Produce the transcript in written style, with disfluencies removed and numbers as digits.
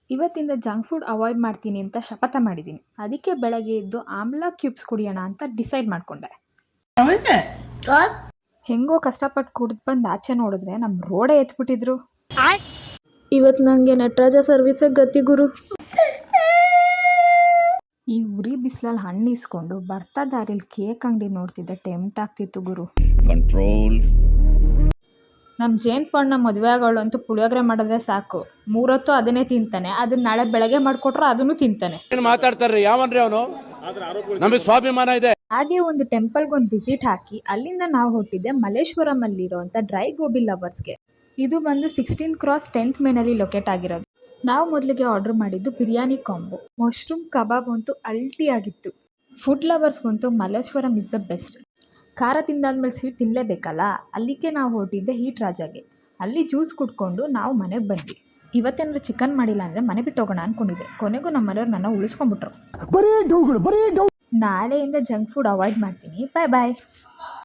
ಇವತ್ತಿಂದ junk food avoid ಮಾಡ್ತೀನಿ ಅಂತ ಶಪಥ ಮಾಡಿದ್ದೀನಿ. ಅದಕ್ಕೆ ಬೆಳಗ್ಗೆ ಎದ್ದು ಆಮ್ಲಾ ಕ್ಯೂಬ್ಸ್ ಕುಡಿಯೋಣ ಅಂತ ಡಿಸೈಡ್ ಮಾಡಿಕೊಂಡೆ. ಹೆಂಗೋ ಕಷ್ಟಪಟ್ಟು ಕುಡಿದು ಬಂದು ಆಚೆ ನೋಡಿದ್ರೆ ನಮ್ಮ ರೋಡೇ ಎತ್ಬಿಟ್ಟಿದ್ರು. ಇವತ್ತು ನನಗೆ ನಟರಾಜ ಸರ್ವಿಸೇ ಗತಿ ಗುರು. ಈ ಉರಿ ಬಿಸಿಲಲ್ಲಿ ಹಣ್ಣು ಇಸ್ಕೊಂಡು ಬರ್ತಾ ದಾರಿಲಿ ಕೇಕ್ ಅಂಗಡಿ ನೋಡ್ತಿದ್ದೆ, ಟೆಂಪ್ಟ್ ಆಗ್ತಿತ್ತು ಗುರು. ಕಂಟ್ರೋಲ್. ನಮ್ಮ ಜೇನ್ಪಣ್ಣ ಮದುವೆ ಆಗೋಳು ಅಂತೂ ಪುಳಿಯೋಗರೆ ಮಾಡಿದ್ರೆ ಸಾಕು, 3 ಹೊತ್ತು ಅದನ್ನೇ ತಿಂತಾನೆ. ಅದನ್ನ ನಾಳೆ ಬೆಳಗ್ಗೆ ಮಾಡಿಕೊಟ್ರು ಅದನ್ನು ತಿಂತಾನೆ. ಮಾತಾಡ್ತಾರ್ರಿ ಯಾವನ್ರಿ ಅವನು, ನಮಗೆ ಸ್ವಾಭಿಮಾನ ಇದೆ. ಹಾಗೆ ಒಂದು ಟೆಂಪಲ್ಗೊಂದು ವಿಸಿಟ್ ಹಾಕಿ ಅಲ್ಲಿಂದ ನಾವು ಹೊರಟಿದ್ದೆ ಮಲ್ಲೇಶ್ವರಮಲ್ಲಿರೋಂಥ ಡ್ರೈ ಗೋಬಿ ಲವರ್ಸ್ಗೆ. ಇದು ಬಂದು 16th ಕ್ರಾಸ್ 10th ಮೇನಲ್ಲಿ ಲೊಕೇಟ್ ಆಗಿರೋದು. ನಾವು ಮೊದಲಿಗೆ ಆರ್ಡರ್ ಮಾಡಿದ್ದು ಬಿರಿಯಾನಿ ಕಾಂಬೋ. ಮಶ್ರೂಮ್ ಕಬಾಬ್ ಅಂತೂ ಅಲ್ಟಿ ಆಗಿತ್ತು. ಫುಡ್ ಲವರ್ಸ್ಗಂತೂ ಮಲ್ಲೇಶ್ವರಂ ಇಸ್ ದ ಬೆಸ್ಟ್. ಖಾರ ತಿಂದಾದ್ಮೇಲೆ ಸ್ವೀಟ್ ತಿನ್ನಲೇಬೇಕಲ್ಲ, ಅಲ್ಲಿಗೆ ನಾವು ಹೊರಟಿದ್ದೆ ಹೀಟ್ ರಾಜಾಗೆ. ಅಲ್ಲಿ ಜ್ಯೂಸ್ ಕುಡ್ಕೊಂಡು ನಾವು ಮನೆಗೆ ಬಂದ್ವಿ. ಇವತ್ತೇನಾದ್ರು ಚಿಕನ್ ಮಾಡಿಲ್ಲ ಅಂದರೆ ಮನೆ ಬಿಟ್ಟು ಹೋಗೋಣ ಅಂದ್ಕೊಂಡಿದ್ದೆ. ಕೊನೆಗೂ ನಮ್ಮ ಮನೆಯವ್ರು ನನ್ನ ಉಳಿಸ್ಕೊಂಡ್ಬಿಟ್ರು. ನಾಳೆಯಿಂದ ಜಂಕ್ ಫುಡ್ ಅವಾಯ್ಡ್ ಮಾಡ್ತೀನಿ. ಬಾಯ್ ಬಾಯ್.